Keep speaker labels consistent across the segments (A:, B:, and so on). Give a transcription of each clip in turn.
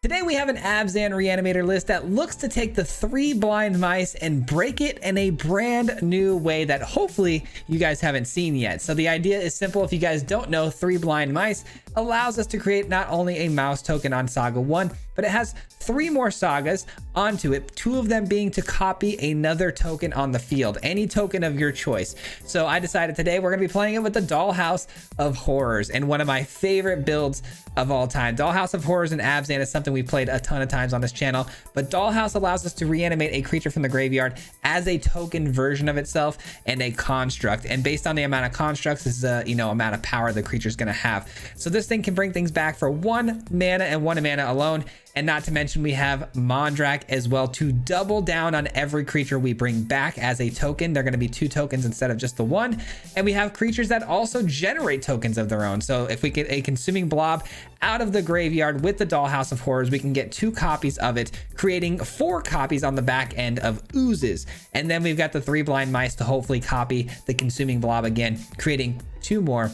A: Today we have an Abzan reanimator list that looks to take the 3 blind mice and break it in a brand new way that hopefully you guys haven't seen yet. So the idea is simple. If you guys don't know, 3 blind mice allows us to create not only a mouse token on Saga 1, but it has 3 more sagas onto it, 2 of them being to copy another token on the field, any token of your choice. So I decided today we're going to be playing it with the Dollhouse of Horrors, and one of my favorite builds of all time. Dollhouse of Horrors and Abzan is something we played a ton of times on this channel, but Dollhouse allows us to reanimate a creature from the graveyard as a token version of itself and a construct, and based on the amount of constructs is the amount of power the creature is going to have. So this thing can bring things back for 1 mana and 1 mana alone. And not to mention we have Mondrak as well to double down on every creature we bring back as a token. They're going to be 2 tokens instead of just the 1. And we have creatures that also generate tokens of their own. So if we get a consuming blob out of the graveyard with the Dollhouse of Horrors, we can get 2 copies of it, creating 4 copies on the back end of oozes. And then we've got the 3 blind mice to hopefully copy the consuming blob again, creating 2 more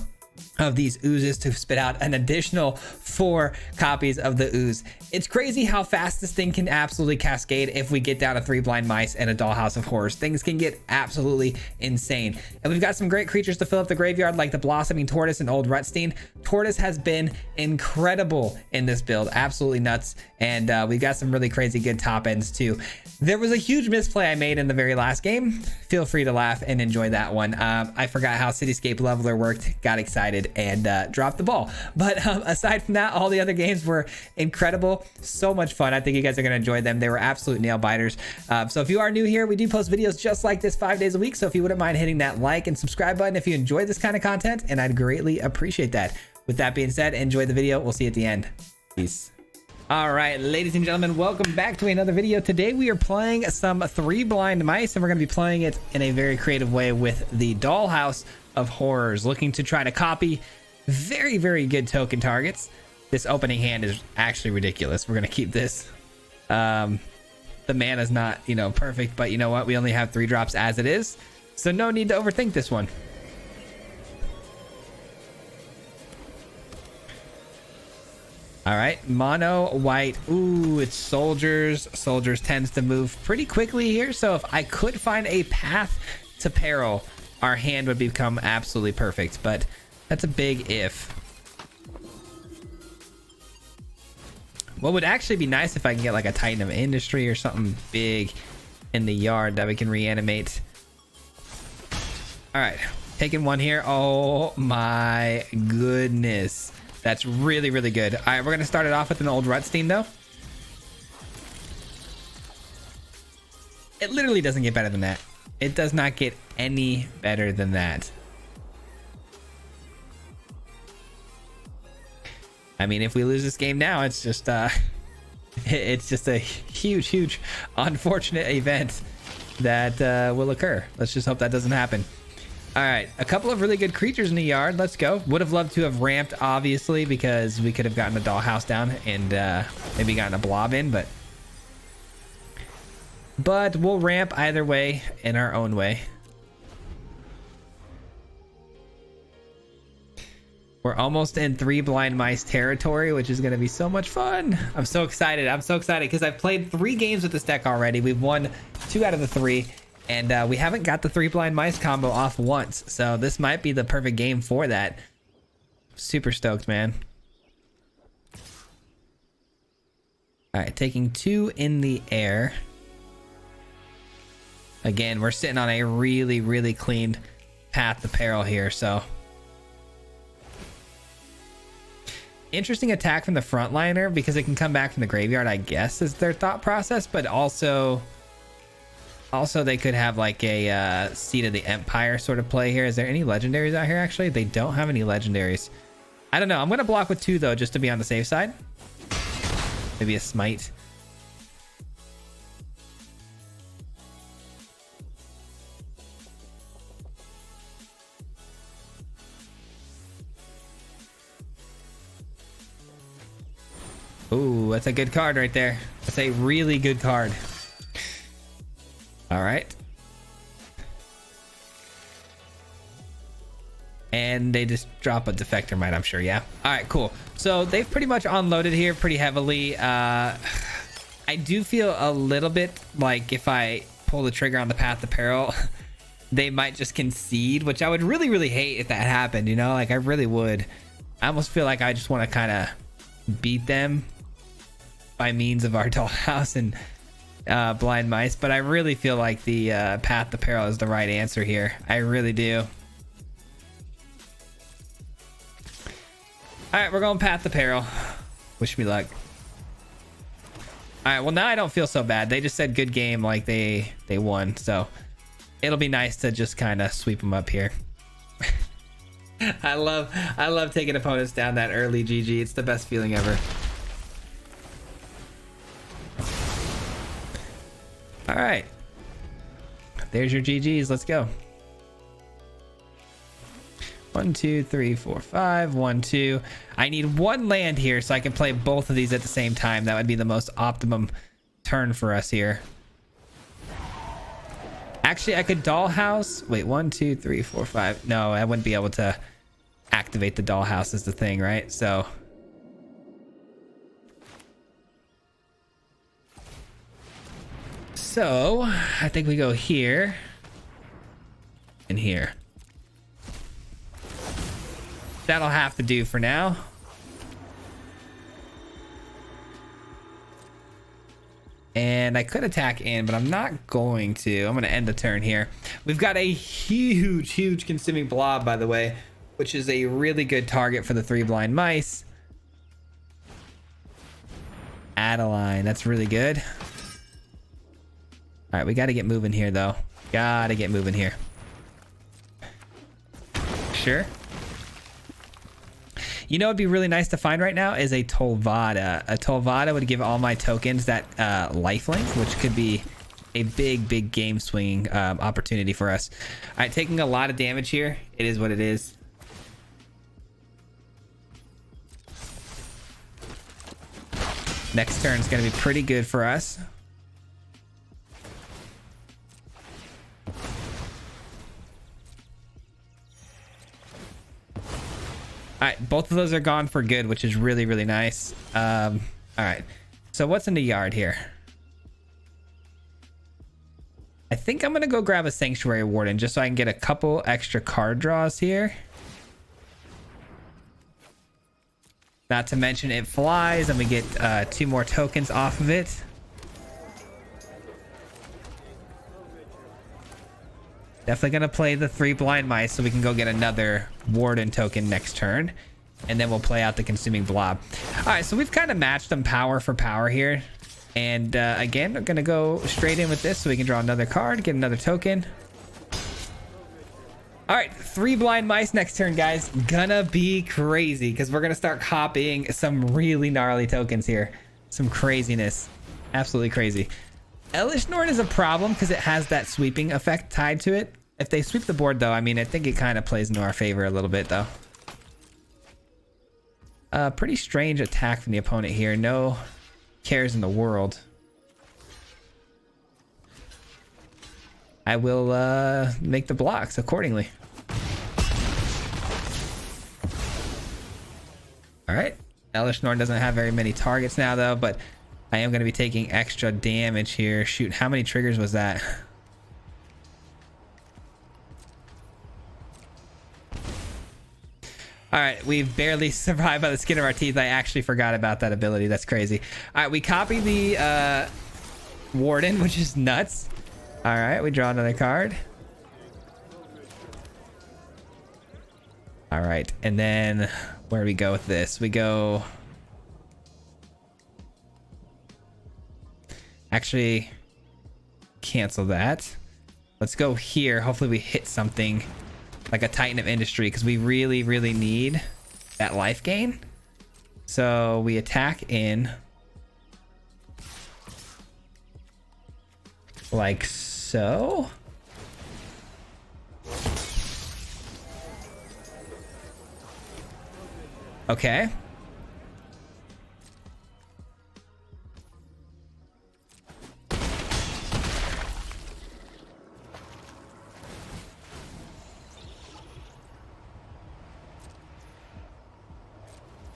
A: of these oozes to spit out an additional 4 copies of the ooze. It's crazy how fast this thing can absolutely cascade. If we get down to 3 blind mice and a Dollhouse of Horrors, things can get absolutely insane. And we've got some great creatures to fill up the graveyard, like the Blossoming Tortoise and Old Rutstein. Tortoise has been incredible in this build, absolutely nuts. And we've got some really crazy good top ends too. There was a huge misplay I made in the very last game. Feel free to laugh and enjoy that one. I forgot how Cityscape Leveler worked, got excited and dropped the ball. But aside from that, all the other games were incredible. So much fun. I think you guys are going to enjoy them. They were absolute nail biters. So if you are new here, we do post videos just like this 5 days a week. So if you wouldn't mind hitting that like and subscribe button if you enjoy this kind of content, and I'd greatly appreciate that. With that being said, enjoy the video. We'll see you at the end. Peace. All right, ladies and gentlemen, welcome back to another video. Today we are playing some 3 blind mice, and we're going to be playing it in a very creative way with the Dollhouse of Horrors, looking to try to copy very, very good token targets. This opening hand is actually ridiculous. We're going to keep this. The mana's not, perfect, but you know what? We only have 3 drops as it is, so no need to overthink this one. All right, mono white. Ooh, it's soldiers. Soldiers tends to move pretty quickly here, so if I could find a path to peril, our hand would become absolutely perfect, but that's a big if. What would actually be nice if I can get like a Titan of Industry or something big in the yard that we can reanimate. All right, taking 1 here. Oh my goodness. That's really, really good. All right, we're going to start it off with an Old Rutstein, though. It literally doesn't get better than that. It does not get any better than that. I mean, if we lose this game now, it's just a huge, huge unfortunate event that will occur. Let's just hope that doesn't happen. All right, a couple of really good creatures in the yard. Let's go. Would have loved to have ramped, obviously, because we could have gotten a Dollhouse down and maybe gotten a blob in, but we'll ramp either way in our own way. We're almost in 3 blind mice territory, which is going to be so much fun. I'm so excited. I'm so excited because I've played 3 games with this deck already. We've won 2 out of the 3. And we haven't got the 3 blind mice combo off once. So this might be the perfect game for that. Super stoked, man. All right, taking 2 in the air. Again, we're sitting on a really, really clean path to peril here. So interesting attack from the frontliner because it can come back from the graveyard, I guess, is their thought process. But also they could have like a Seat of the Empire sort of play here. Is there any legendaries out here? Actually, they don't have any legendaries. I don't know. I'm going to block with 2 though, just to be on the safe side. Maybe a smite. Ooh, that's a good card right there. That's a really good card. All right. And and they just drop a defector mine, I'm sure. Yeah. All right, cool. So they've pretty much unloaded here pretty heavily. I do feel a little bit like if I pull the trigger on the Path to Peril, they might just concede, which I would really, really hate if that happened, you know? Like, I really would. I almost feel like I just want to kind of beat them by means of our Dollhouse and Blind Mice, but I really feel like the Path to Peril is the right answer here. I really do. All right, we're going Path to Peril. Wish me luck. All right, well, now I don't feel so bad. They just said good game, like they won, so it'll be nice to just kind of sweep them up here. I love taking opponents down that early. GG. It's the best feeling ever. All right, there's your GGs. Let's go. 1 2 3 4 5 1 2. I need one land here so I can play both of these at the same time. That would be the most optimum turn for us here. Actually, I could Dollhouse. Wait, 1 2 3 4 5. No, I wouldn't be able to activate the Dollhouse is the thing, right? So I think we go here and here. That'll have to do for now. And I could attack in, but I'm not going to. I'm going to end the turn here. We've got a huge consuming blob, by the way, which is a really good target for the 3 blind mice. Adeline, that's really good. All right, we got to get moving here, though. Got to get moving here. Sure. You know, it'd be really nice to find right now is a Tolvada. A Tolvada would give all my tokens that lifelink, which could be a big game swinging opportunity for us. All right, taking a lot of damage here. It is what it is. Next turn is going to be pretty good for us. All right, both of those are gone for good, which is really nice. All right, so what's in the yard here? I think I'm gonna go grab a Sanctuary Warden just so I can get a couple extra card draws here. Not to mention it flies and we get 2 more tokens off of it. Definitely gonna play the 3 blind mice so we can go get another Warden token next turn, and then we'll play out the consuming blob. All right, so we've kind of matched them power for power here, and again, we're gonna go straight in with this so we can draw another card, get another token. All right, 3 blind mice next turn, guys. Gonna be crazy because we're gonna start copying some really gnarly tokens here. Some craziness, absolutely crazy. Eldraine Norn is a problem because it has that sweeping effect tied to it. If they sweep the board, though, I mean, I think it kind of plays into our favor a little bit, though. Pretty strange attack from the opponent here. No cares in the world. I will make the blocks accordingly. All right. Eldraine Norn doesn't have very many targets now, though, but I am going to be taking extra damage here. Shoot, how many triggers was that? All right, we've barely survived by the skin of our teeth. I actually forgot about that ability. That's crazy. All right, we copy the Warden, which is nuts. All right, we draw another card. All right, and then where do we go with this? We go... Actually, cancel that. Let's go here. Hopefully we hit something like a Titan of Industry because we really need that life gain. So we attack in like so. Okay.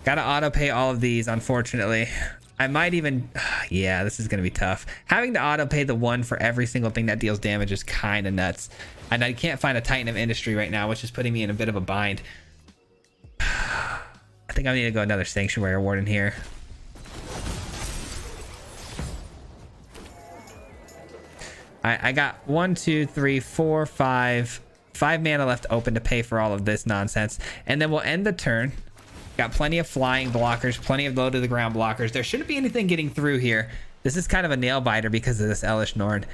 A: Gotta auto pay all of these, unfortunately. I might even, yeah, this is gonna be tough. Having to auto pay the one for every single thing that deals damage is kind of nuts. And I can't find a Titan of Industry right now, which is putting me in a bit of a bind. I think I need to go another Sanctuary Warden here. I got 1, 2, 3, 4, 5 mana left open to pay for all of this nonsense, and then we'll end the turn. Got plenty of flying blockers, plenty of low to the ground blockers. There shouldn't be anything getting through here. This is kind of a nail biter because of this Elesh Norn.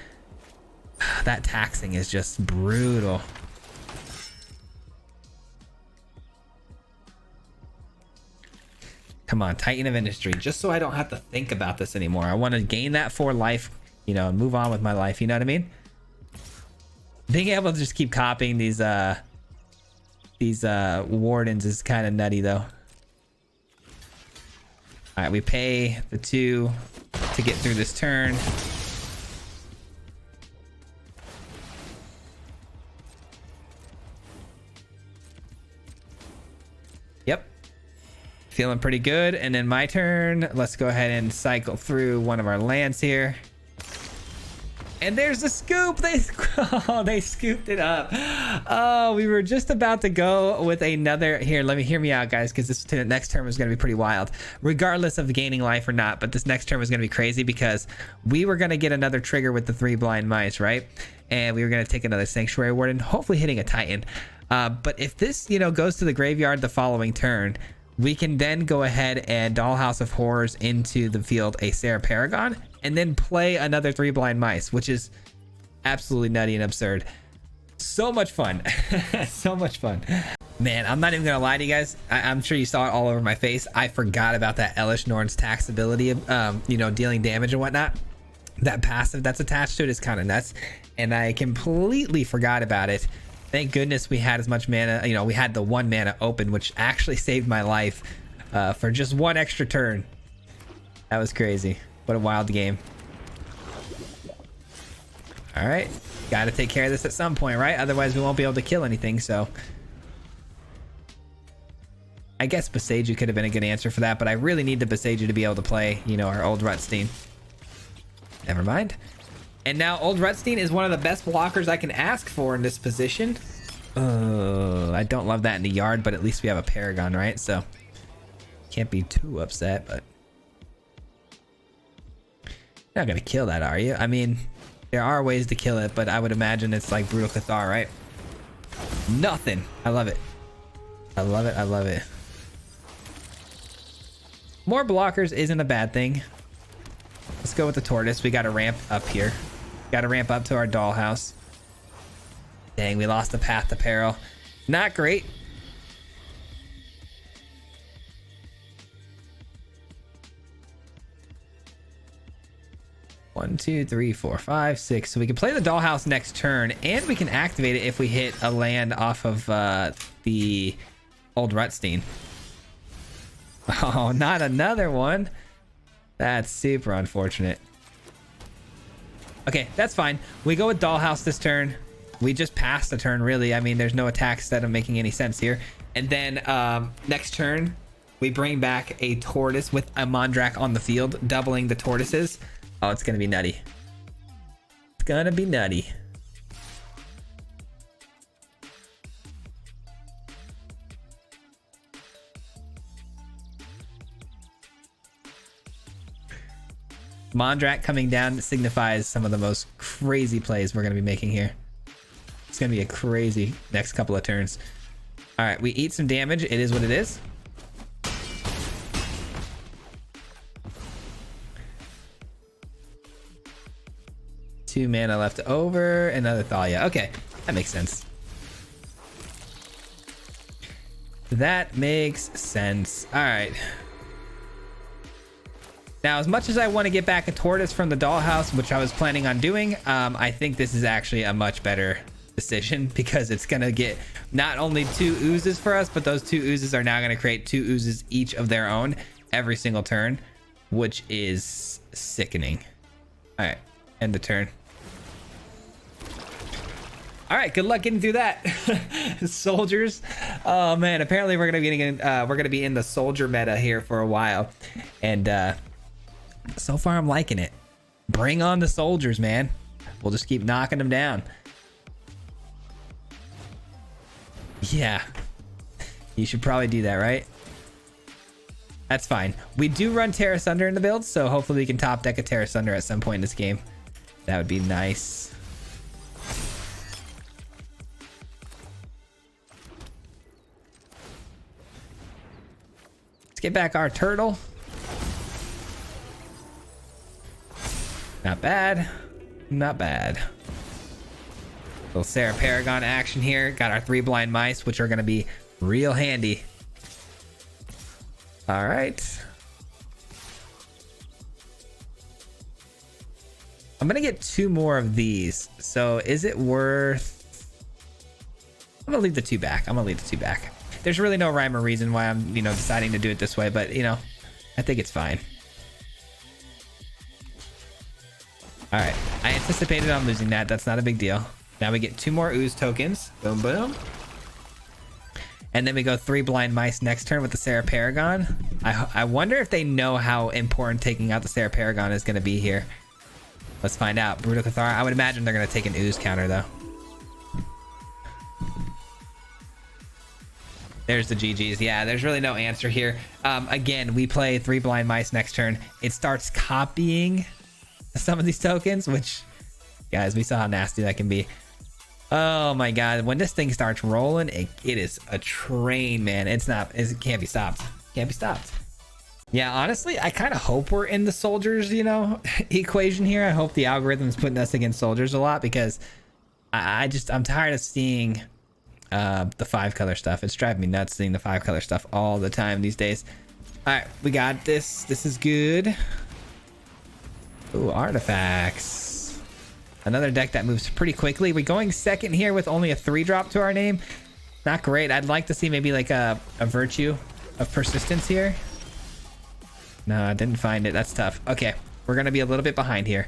A: That taxing is just brutal. Come on, Titan of Industry, just so I don't have to think about this anymore. I want to gain that 4 life, you know, and move on with my life, you know what I mean? Being able to just keep copying these wardens is kind of nutty though. All right, we pay the 2 to get through this turn. Yep. Feeling pretty good. And then my turn. Let's go ahead and cycle through one of our lands here. And there's the scoop. They scooped it up. Oh, we were just about to go with another. Here, hear me out, guys, because this next term is going to be pretty wild, regardless of gaining life or not. But this next term is going to be crazy because we were going to get another trigger with the 3 blind mice, right? And we were going to take another Sanctuary Warden, hopefully hitting a Titan. But if this, you know, goes to the graveyard the following turn, we can then go ahead and Dollhouse of Horrors into the field a Sarah Paragon, and then play another 3 blind mice, which is absolutely nutty and absurd. So much fun. So much fun. Man, I'm not even gonna lie to you guys. I'm sure you saw it all over my face. I forgot about that Elesh Norn's tax ability, you know, dealing damage and whatnot. That passive that's attached to it is kind of nuts, and I completely forgot about it. Thank goodness we had as much mana, you know, we had the 1 mana open, which actually saved my life for just 1 extra turn. That was crazy. What a wild game. All right, got to take care of this at some point, right? Otherwise we won't be able to kill anything. So I guess Boseiju could have been a good answer for that, but I really need the Boseiju to be able to play, you know, our old Rutstein. Never mind. And now Old Rutstein is one of the best blockers I can ask for in this position. I don't love that in the yard, but at least we have a Paragon, right? So can't be too upset, but you're not gonna kill that, are you? I mean, there are ways to kill it, but I would imagine it's like Brutal Cathar, right? Nothing. I love it. I love it. I love it. More blockers isn't a bad thing. Let's go with the Tortoise. We got to ramp up here. Got to ramp up to our Dollhouse. Dang, we lost the Path to Peril. Not great. One, two, 3, 4, 5, 6. So we can play the Dollhouse next turn, and we can activate it if we hit a land off of the Old Rutstein. Oh, not another one. That's super unfortunate. Okay, that's fine. We go with Dollhouse this turn. We just passed the turn, really. I mean, there's no attacks that are making any sense here. And then next turn, we bring back a Tortoise with a Mondrak on the field, doubling the Tortoises. Oh, it's gonna be nutty. It's gonna be nutty. Mondrak coming down signifies some of the most crazy plays we're gonna be making here. It's gonna be a crazy next couple of turns. All right, we eat some damage. It is what it is. Two mana left over. Another Thalia. Okay, that makes sense. That makes sense. All right. Now, as much as I want to get back a Tortoise from the Dollhouse, which I was planning on doing, I think this is actually a much better decision because it's going to get not only 2 oozes for us, but those 2 oozes are now going to create 2 oozes each of their own every single turn, which is sickening. All right, end the turn. All right, good luck getting through that. Soldiers. Oh man, apparently we're gonna be in the soldier meta here for a while, and so far I'm liking it. Bring on the soldiers, man. We'll just keep knocking them down. Yeah, you should probably do that, right? That's fine. We do run Terra Sunder in the build, so hopefully we can top deck a Terra Sunder at some point in this game. That would be nice. Let's get back our turtle. Not bad. Not bad. Little Sarah Paragon action here. Got our 3 blind mice, which are going to be real handy. All right. I'm going to get 2 more of these. So is it worth... I'm going to leave the 2 back. I'm going to leave the 2 back. There's really no rhyme or reason why I'm, deciding to do it this way, but, I think it's fine. All right. I anticipated on losing that. That's not a big deal. Now we get 2 more ooze tokens. Boom, boom. And then we go 3 blind mice next turn with the Sarah Paragon. I wonder if they know how important taking out the Sarah Paragon is going to be here. Let's find out. Brutal Cathar. I would imagine they're going to take an ooze counter, though. There's the GGs. Yeah, there's really no answer here. Again, we play 3 blind mice next turn. It starts copying some of these tokens, which, guys, we saw how nasty that can be. Oh my god, when this thing starts rolling, it is a train, man. It can't be stopped. Can't be stopped. Yeah, honestly, I kind of hope we're in the soldiers, equation here. I hope the algorithm's putting us against soldiers a lot, because I'm tired of seeing the 5-color stuff. It's driving me nuts seeing the 5-color stuff all the time these days. All right, we got this. This is good. Ooh, artifacts. Another deck that moves pretty quickly. We're going second here with only a 3-drop to our name. Not great. I'd like to see maybe like a Virtue of Persistence here. No, I didn't find it. That's tough. Okay, we're going to be a little bit behind here.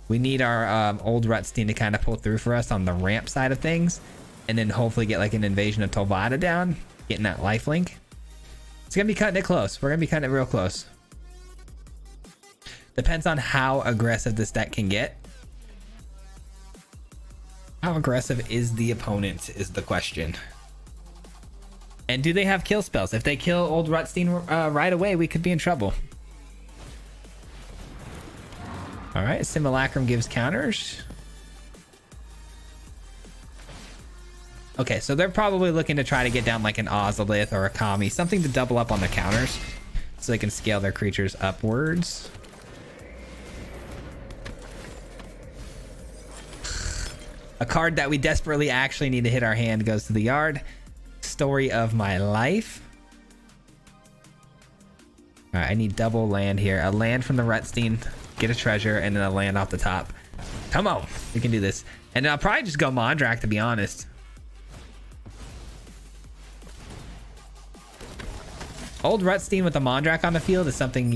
A: We need our old Rutstein to kind of pull through for us on the ramp side of things. And then hopefully get like an Invasion of Tolvada down. Getting that lifelink. It's going to be cutting it close. We're going to be cutting it real close. Depends on how aggressive this deck can get. How aggressive is the opponent is the question. And do they have kill spells? If they kill old Rutstein right away, we could be in trouble. All right, Simulacrum gives counters. Okay, so they're probably looking to try to get down like an Ozolith or a Kami, something to double up on the counters so they can scale their creatures upwards. A card that we desperately actually need to hit our hand goes to the yard. Story of my life. All right, I need double land here. A land from the Rutstein, get a treasure, and then a land off the top. Come on, we can do this. And I'll probably just go Mondrak, to be honest. Old Rutstein with the Mondrak on the field is something,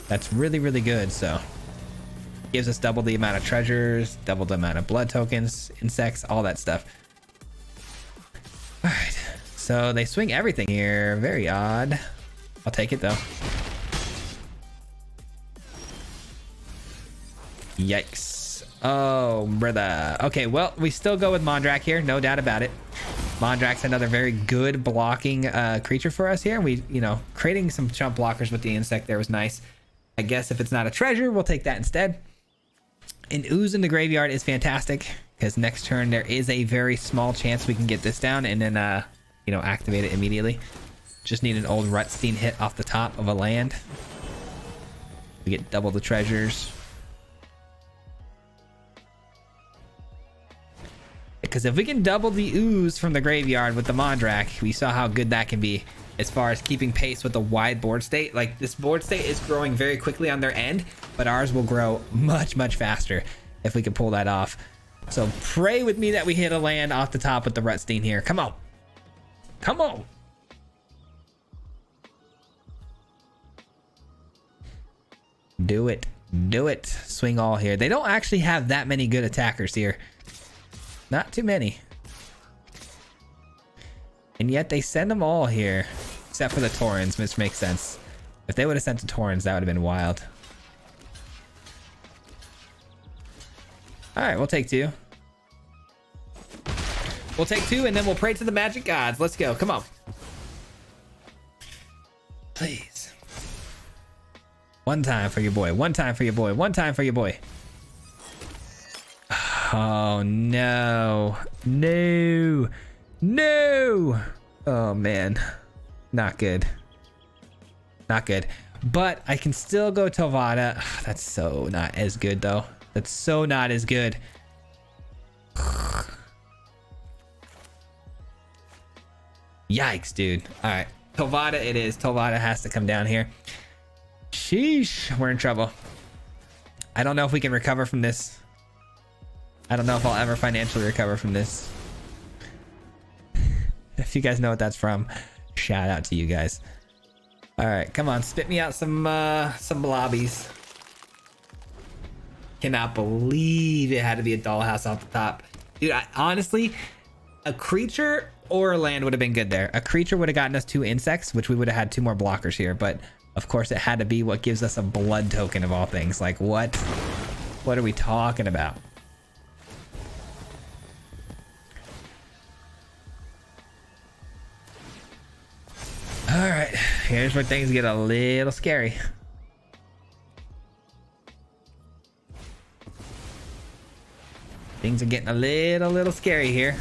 A: that's really, really good, so... Gives us double the amount of treasures, double the amount of blood tokens, insects, all that stuff. All right, so they swing everything here. Very odd. I'll take it though. Yikes. Oh, brother. Okay, well, we still go with Mondrak here, no doubt about it. Mondrak's another very good blocking creature for us here. We, creating some chump blockers with the insect there was nice. I guess if it's not a treasure, we'll take that instead. An ooze in the graveyard is fantastic because next turn there is a very small chance we can get this down and then activate it immediately. Just need an old Rutstein hit off the top of a land. We get double the treasures. Because if we can double the ooze from the graveyard with the Mondrak, we saw how good that can be as far as keeping pace with the wide board state. Like, this board state is growing very quickly on their end, but ours will grow much, much faster if we can pull that off. So pray with me that we hit a land off the top with the Rutstein here. Come on. Come on. Do it. Do it. Swing all here. They don't actually have that many good attackers here. Not too many. And yet they send them all here. Except for the Taurens, which makes sense. If they would have sent the Taurens, that would have been wild. Alright, we'll take 2. We'll take 2 and then we'll pray to the magic gods. Let's go. Come on. Please. One time for your boy. One time for your boy. One time for your boy. Oh, no. No. No. Oh, man. Not good. Not good. But I can still go Tovada. That's so not as good, though. That's so not as good. Yikes, dude. All right. Tovada it is. Tovada has to come down here. Sheesh. We're in trouble. I don't know if we can recover from this. I don't know if I'll ever financially recover from this. If you guys know what that's from, shout out to you guys. All right, come on, spit me out some blobbies. Cannot believe it had to be a dollhouse off the top, dude. Honestly, a creature or a land would have been good there. A creature would have gotten us 2 insects, which we would have had 2 more blockers here. But of course, it had to be what gives us a blood token of all things. Like what? What are we talking about? All right, here's where things get a little scary. Things are getting a little scary here.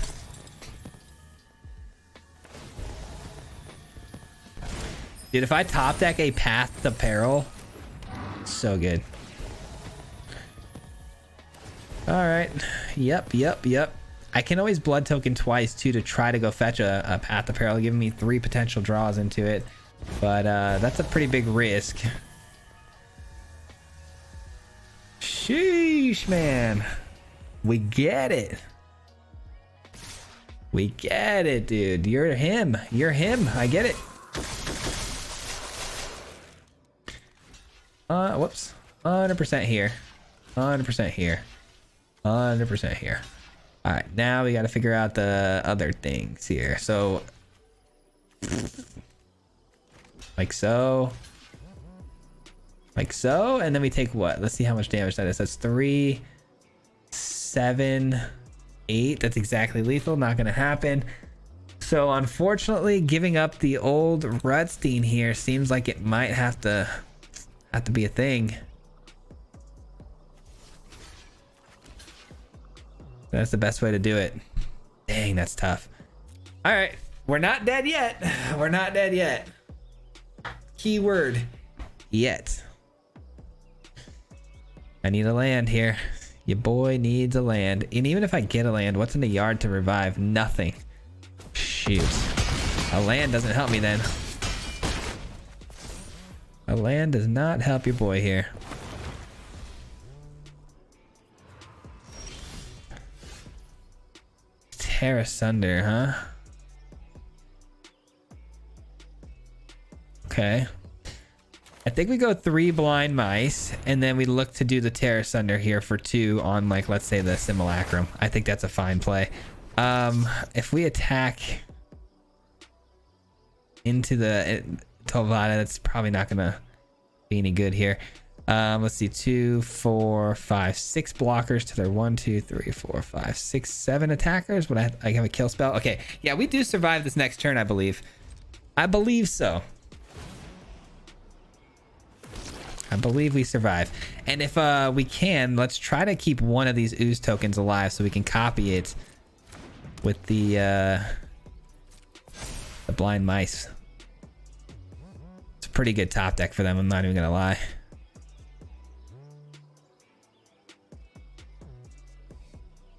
A: Dude, if I top deck a Path to Peril, so good. All right, yep. I can always blood token twice too to try to go fetch a Path to Peril, giving me 3 potential draws into it. But that's a pretty big risk. Sheesh, man. We get it. We get it, dude. You're him. You're him. I get it. Whoops. 100% here. 100% here. 100% here. All right, now we got to figure out the other things here. So, like so, and then we take what? Let's see how much damage that is. That's 3, 7, 8. That's exactly lethal. Not gonna happen. So unfortunately, giving up the old Rutstein here seems like it might have to be a thing. That's the best way to do it. Dang, that's tough. All right, we're not dead yet. We're not dead yet. Keyword, yet. I need a land here. Your boy needs a land. And even if I get a land, what's in the yard to revive? Nothing. Shoot. A land doesn't help me then. A land does not help your boy here. Tear asunder, huh? Okay. I think we go 3 blind mice, and then we look to do the tear asunder here for 2 on, like, let's say the simulacrum. I think that's a fine play. If we attack into the Tovada, that's probably not gonna be any good here. Let's see, 2, 4, 5, 6 blockers to their 1, 2, 3, 4, 5, 6, 7 attackers. Would I have a kill spell? Okay, yeah, we do survive this next turn, I believe. I believe so. I believe we survive. And if we can, let's try to keep one of these ooze tokens alive so we can copy it with the blind mice. It's a pretty good top deck for them, I'm not even gonna lie.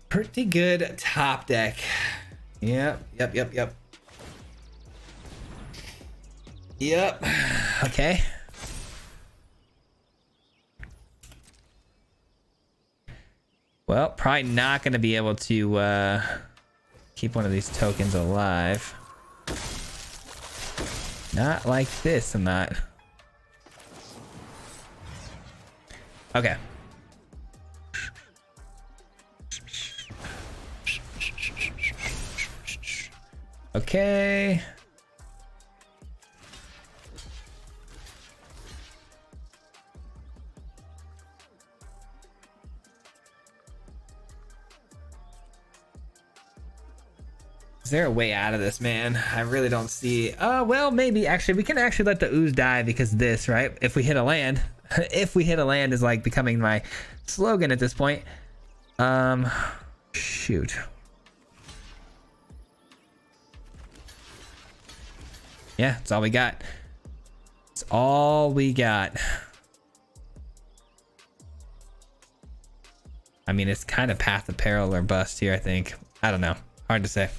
A: Pretty good top deck. Yep. Okay. Well, probably not going to be able to keep one of these tokens alive. Not like this, I'm not. Okay. Okay. Is there a way out of this, man? I really don't see. Well, maybe actually we can actually let the ooze die because this, right? If we hit a land, if we hit a land is like becoming my slogan at this point. Shoot. Yeah, it's all we got. It's all we got. I mean, it's kind of path of peril or bust here, I think. I don't know. Hard to say.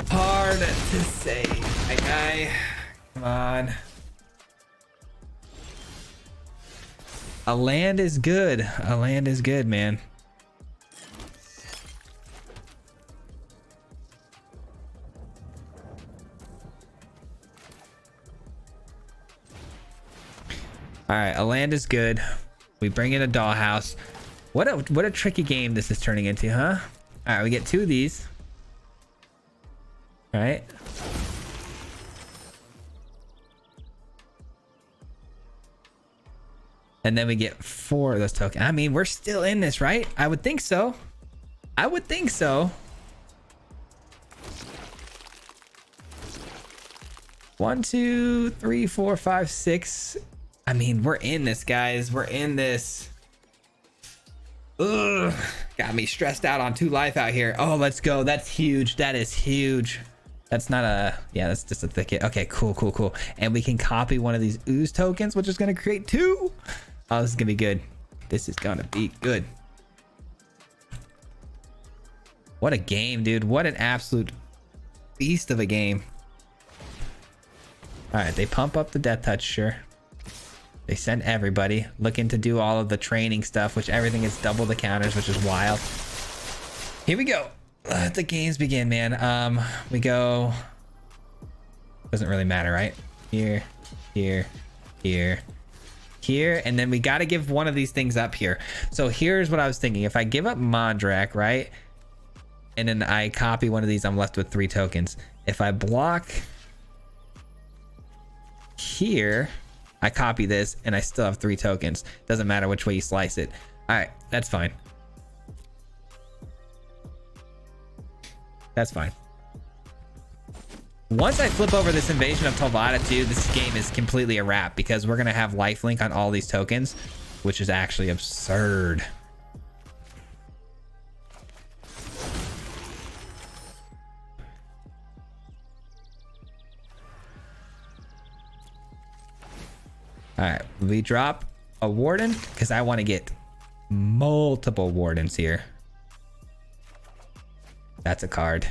A: Hard to say, my guy. Come on. A land is good. A land is good, man. All right, a land is good. We bring in a dollhouse. What a tricky game this is turning into, huh? All right, we get 2 of these. All right. And then we get 4 of those tokens. I mean, we're still in this, right? I would think so. I would think so. 1, 2, 3, 4, 5, 6. I mean, we're in this, guys. We're in this. Ugh. Got me stressed out on 2 life out here. Oh, let's go. That's huge. That is huge. That's not a... Yeah, that's just a thicket. Okay, cool, cool, cool. And we can copy one of these ooze tokens, which is going to create 2. Oh, this is going to be good. This is going to be good. What a game, dude. What an absolute beast of a game. All right, they pump up the death touch, sure. They send everybody looking to do all of the training stuff, which everything is double the counters, which is wild. Here we go. Let the games begin, man. We go. Doesn't really matter, right? Here, here, here, here, and then we got to give one of these things up here. So here's what I was thinking. If I give up Mondrak, right, and then I copy one of these, I'm left with 3 tokens. If I block here, I copy this and I still have 3 tokens. Doesn't matter which way you slice it. All right, that's fine. That's fine. Once I flip over this Invasion of Tolvada too, this game is completely a wrap because we're gonna have lifelink on all these tokens, which is actually absurd. All right, we drop a warden because I want to get multiple wardens here. That's a card.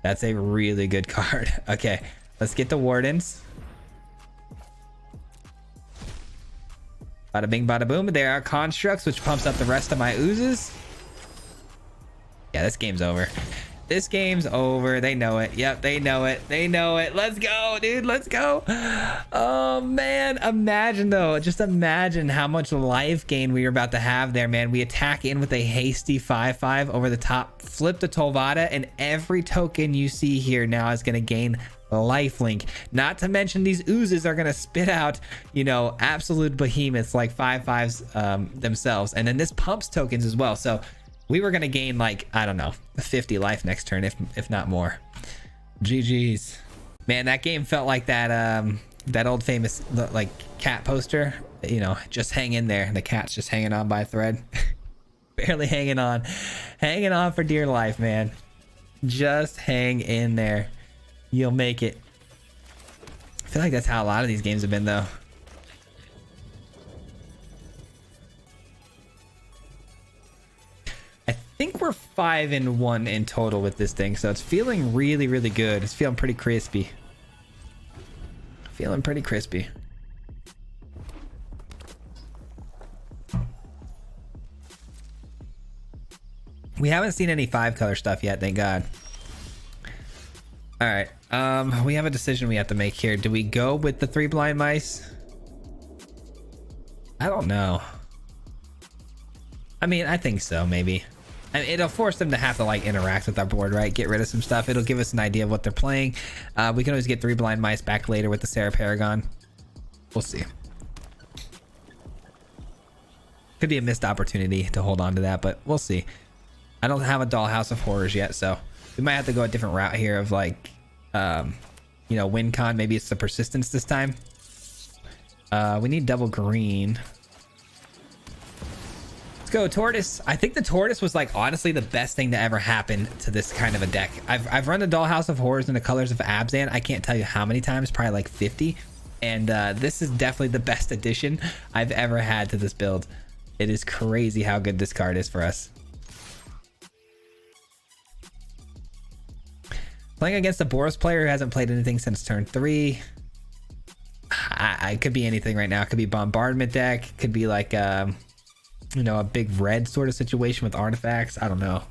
A: That's a really good card. Okay, let's get the wardens. Bada bing, bada boom. There are constructs, which pumps up the rest of my oozes. Yeah, this game's over. This game's over. They know it. Yep, they know it. They know it. Let's go, dude. Let's go. Oh, man. Imagine, though. Just imagine how much life gain we are about to have there, man. We attack in with a hasty 5/5 over the top. Flip the Tolvada, and every token you see here now is going to gain lifelink. Not to mention these oozes are going to spit out, you know, absolute behemoths like 5/5s themselves. And then this pumps tokens as well. So we were going to gain like, I don't know, 50 life next turn, if not more. GG's. Man, that game felt like that that old famous like cat poster, you know, just hang in there. The cat's just hanging on by a thread. Barely hanging on for dear life, man. Just hang in there. You'll make it. I feel like that's how a lot of these games have been, though. I think we're 5-1 in total with this thing, so it's feeling really, really good. It's feeling pretty crispy. Feeling pretty crispy. We haven't seen any 5-color stuff yet, thank God. All right, we have a decision we have to make here. Do we go with the 3 blind mice? I don't know. I mean, I think so, maybe. I mean, it'll force them to have to like interact with our board, right? Get rid of some stuff. It'll give us an idea of what they're playing. We can always get 3 blind mice back later with the Sarah Paragon. We'll see. Could be a missed opportunity to hold on to that, but we'll see. I don't have a Dollhouse of Horrors yet, so we might have to go a different route here of like, you know, win con. Maybe it's the persistence this time. We need double green. Let's go Tortoise. I think the Tortoise was like honestly the best thing to ever happen to this kind of a deck. I've run the Dollhouse of Horrors in the colors of Abzan. I can't tell you how many times, probably like 50. And this is definitely the best addition I've ever had to this build. It is crazy how good this card is for us. Playing against a Boros player who hasn't played anything since turn 3. I could be anything right now. It could be bombardment deck. Could be like you know, a big red sort of situation with artifacts. I don't know.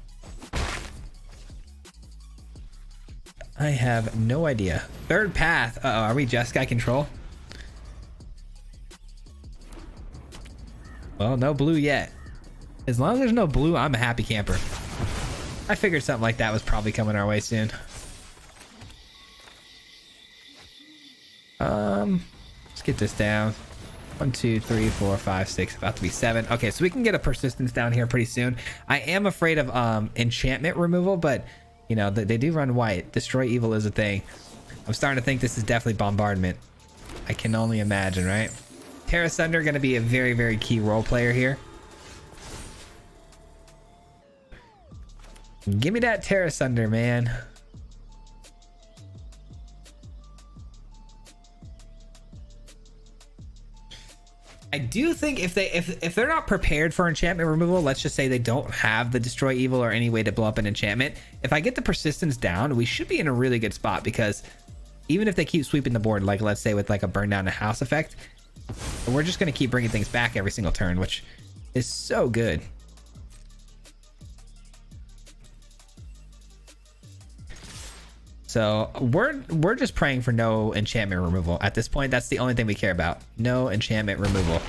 A: I have no idea. Third path. Uh-oh, are we Jeskai control? Well, no blue yet. As long as there's no blue, I'm a happy camper. I figured something like that was probably coming our way soon. Let's get this down. 1, 2, 3, 4, 5, 6, about to be 7. Okay, so we can get a persistence down here pretty soon. I am afraid of enchantment removal, but you know, they do run white. Destroy evil is a thing. I'm starting to think this is definitely bombardment. I can only imagine, right? Terra Sunder going to be a very, very key role player here. Give me that Terra Sunder, man. I do think if they're not prepared for enchantment removal, let's just say they don't have the destroy evil or any way to blow up an enchantment. If I get the persistence down, we should be in a really good spot, because even if they keep sweeping the board, like let's say with like a burn down a house effect, we're just going to keep bringing things back every single turn, which is so good. So we're just praying for no enchantment removal at this point. That's the only thing we care about. No enchantment removal. All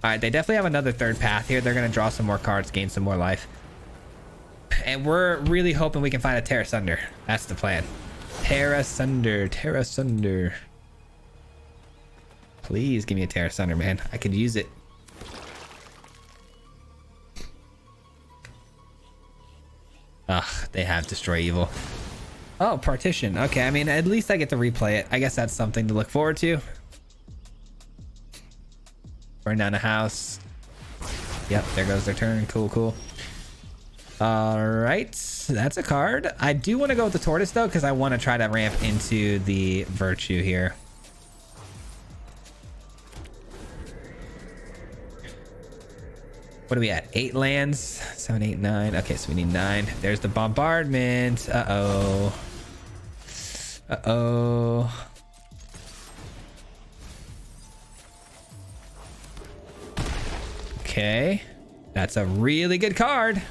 A: right, they definitely have another third path here. They're going to draw some more cards, gain some more life. And we're really hoping we can find a Terra Sunder. That's the plan. Terra Sunder, Terra Sunder. Please give me a Terra Sunder, man. I could use it. Ugh, they have Destroy Evil. Oh, Partition. Okay, I mean, at least I get to replay it. I guess that's something to look forward to. Burn down a house. Yep, there goes their turn. Cool, cool. All right, that's a card. I do want to go with the Tortoise, though, because I want to try to ramp into the Virtue here. What are we at? 8 lands? 7, 8, 9. Okay, so we need 9. There's the bombardment. Uh-oh. Uh-oh. Okay. That's a really good card.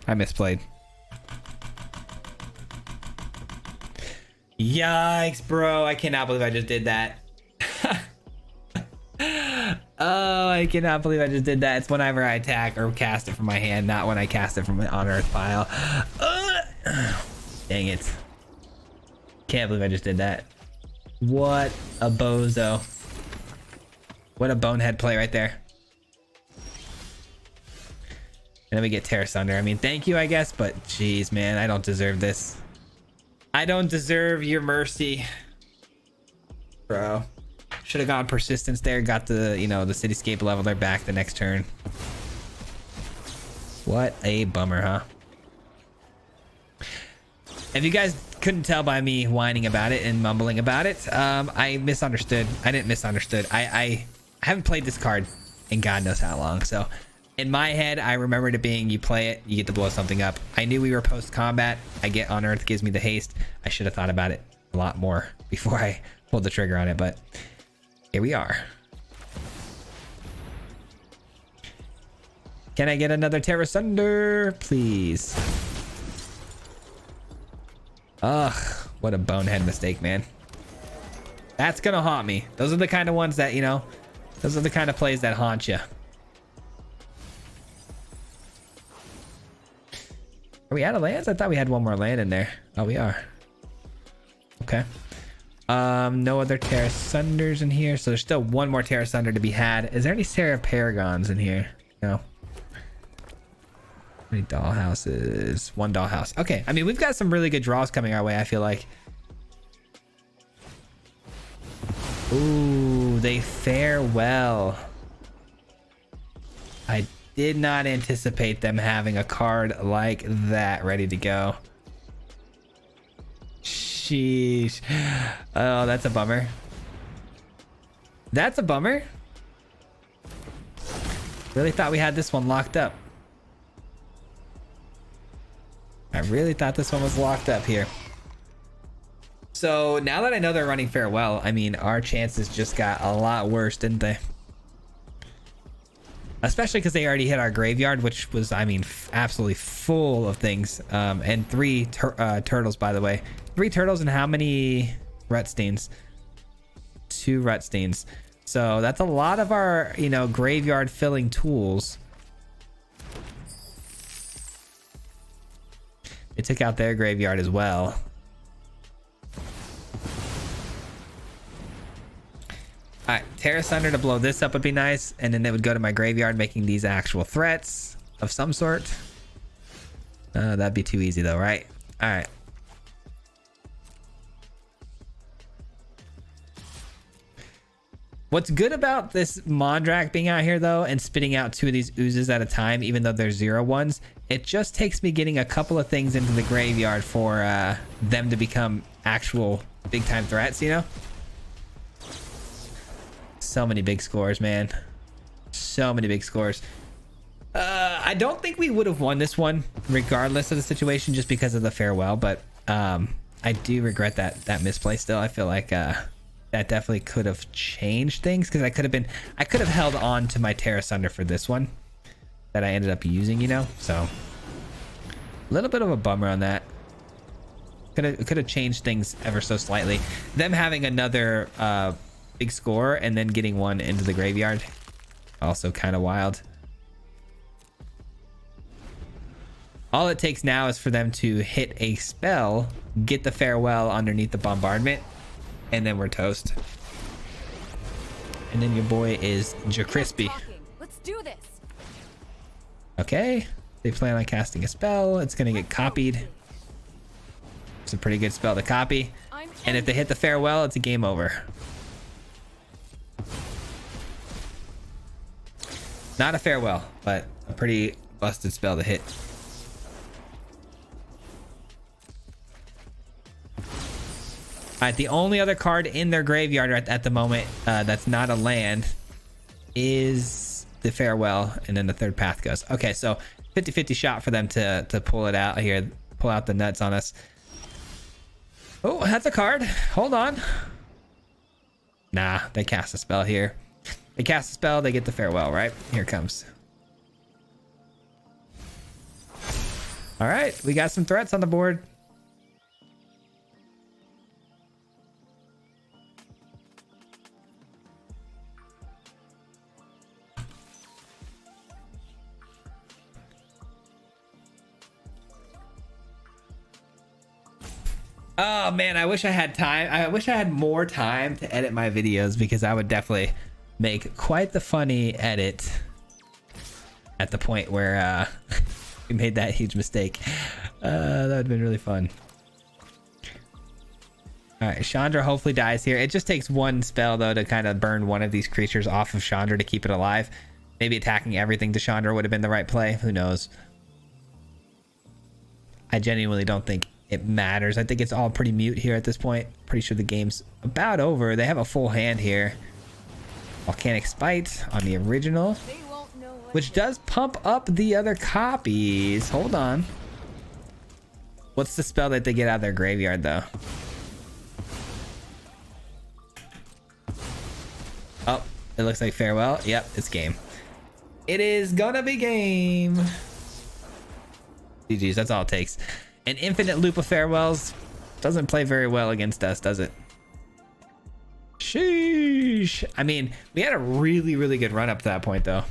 A: I misplayed. Yikes, bro. I cannot believe I just did that. Oh, I cannot believe I just did that. It's whenever I attack or cast it from my hand, not when I cast it from an on-earth pile. Dang it. Can't believe I just did that. What a bozo. What a bonehead play right there. And then we get Terra Sunder. I mean, thank you, I guess, but jeez, man, I don't deserve this. I don't deserve your mercy, bro. Should have gone persistence there, got the, you know, the cityscape leveler back the next turn. What a bummer, huh? If you guys couldn't tell by me whining about it and mumbling about it, I misunderstood. I didn't misunderstood. I haven't played this card in God knows how long. So in my head, I remembered it being you play it, you get to blow something up. I knew we were post-combat. I get on Earth, gives me the haste. I should have thought about it a lot more before I pulled the trigger on it, but here we are. Can I get another Terra Sunder, please? Ugh, what a bonehead mistake, man. That's gonna haunt me. Those are the kind of ones that, you know, Those are the kind of plays that haunt you. Are we out of lands? I thought we had one more land in there. Oh, we are. Okay. No other Terra Sunders in here, so there's still one more Terra Sunder to be had. Is there any Serra Paragons in here? No. How many dollhouses? One dollhouse. Okay, I mean, we've got some really good draws coming our way, I feel like. Ooh, they fare well. I did not anticipate them having a card like that ready to go. Sheesh. Oh, that's a bummer. That's a bummer. Really thought we had this one locked up. I really thought this one was locked up here. So now that I know they're running Farewell, I mean, our chances just got a lot worse, didn't they? Especially because they already hit our graveyard, which was, I mean, absolutely full of things. And three turtles, by the way. 3 turtles and how many Rutsteins? 2 Rutsteins. So that's a lot of our, you know, graveyard filling tools. It took out their graveyard as well. Alright, Terra Sunder to blow this up would be nice, and then it would go to my graveyard, making these actual threats of some sort. That'd be too easy though, right? Alright. What's good about this Mondrak being out here though, and spitting out 2 of these oozes at a time, even though they're 0/1s, it just takes me getting a couple of things into the graveyard for them to become actual big time threats, you know? So many big scores, man. So many big scores. I don't think we would have won this one regardless of the situation, just because of the Farewell, but I do regret that misplay still. I feel like that definitely could have changed things, because I could have held on to my Terra Sunder for this one that I ended up using, you know? So a little bit of a bummer on that. Could have changed things ever so slightly. Them having another big score and then getting one into the graveyard, also kind of wild. All it takes now is for them to hit a spell, get the Farewell underneath the bombardment, and then we're toast. And then your boy is Crispy.
B: Let's do this.
A: Okay, they plan on casting a spell. It's gonna get copied. It's a pretty good spell to copy, and if they hit the Farewell, it's a game over. Not a Farewell, but a pretty busted spell to hit. Alright, the only other card in their graveyard at the moment that's not a land is the Farewell, and then the third path goes. Okay, so 50-50 shot for them to pull it out here, pull out the nuts on us. Oh, that's a card. Hold on. Nah, they cast a spell here. They cast a spell, they get the Farewell, right? Here it comes. All right, we got some threats on the board. Oh man, I wish I had time. I wish I had more time to edit my videos, because I would definitely make quite the funny edit at the point where we made that huge mistake. That would have been really fun. All right, Chandra hopefully dies here. It just takes one spell though to kind of burn one of these creatures off of Chandra to keep it alive. Maybe attacking everything to Chandra would have been the right play. Who knows? I genuinely don't think it matters. I think it's all pretty mute here at this point. Pretty sure the game's about over. They have a full hand here. Volcanic Spite on the original, which does pump up the other copies. Hold on. What's the spell that they get out of their graveyard though? Oh, it looks like Farewell. Yep, it's game. It is gonna be game. GG's, that's all it takes. An infinite loop of Farewells doesn't play very well against us, does it? Sheesh. I mean, we had a really good run up to that point though.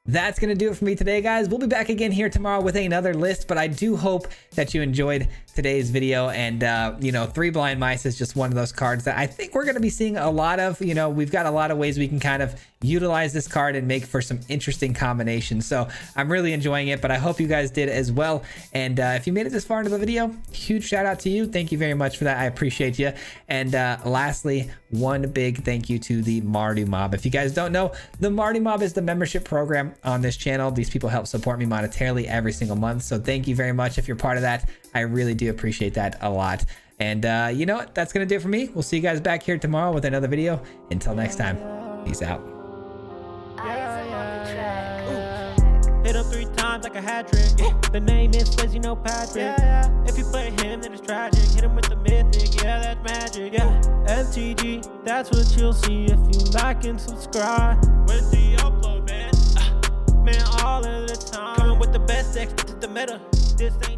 A: That's going to do it for me today, guys. We'll be back again here tomorrow with another list, but I do hope that you enjoyed today's video. And, you know, 3 Blind Mice is just one of those cards that I think we're going to be seeing a lot of. You know, we've got a lot of ways we can kind of utilize this card and make for some interesting combinations. So I'm really enjoying it, but I hope you guys did as well. And if you made it this far into the video, huge shout out to you. Thank you very much for that. I appreciate you. And lastly, one big thank you to the Mardu Mob. If you guys don't know, the Mardu Mob is the membership program on this channel. These people help support me monetarily every single month. So thank you very much if you're part of that. I really do appreciate that a lot. And you know what? That's going to do it for me. We'll see you guys back here tomorrow with another video. Until next time, peace out.
B: Hit him 3 times like a hat trick. The name is Swayze, you know Patrick. If you play him, then it's tragic. Hit him with the mythic, yeah, that's magic. MTG, that's what you'll see if you like and subscribe. Where's the upload, man? Man, all of the time. Coming with the best decks, this is the meta. This ain't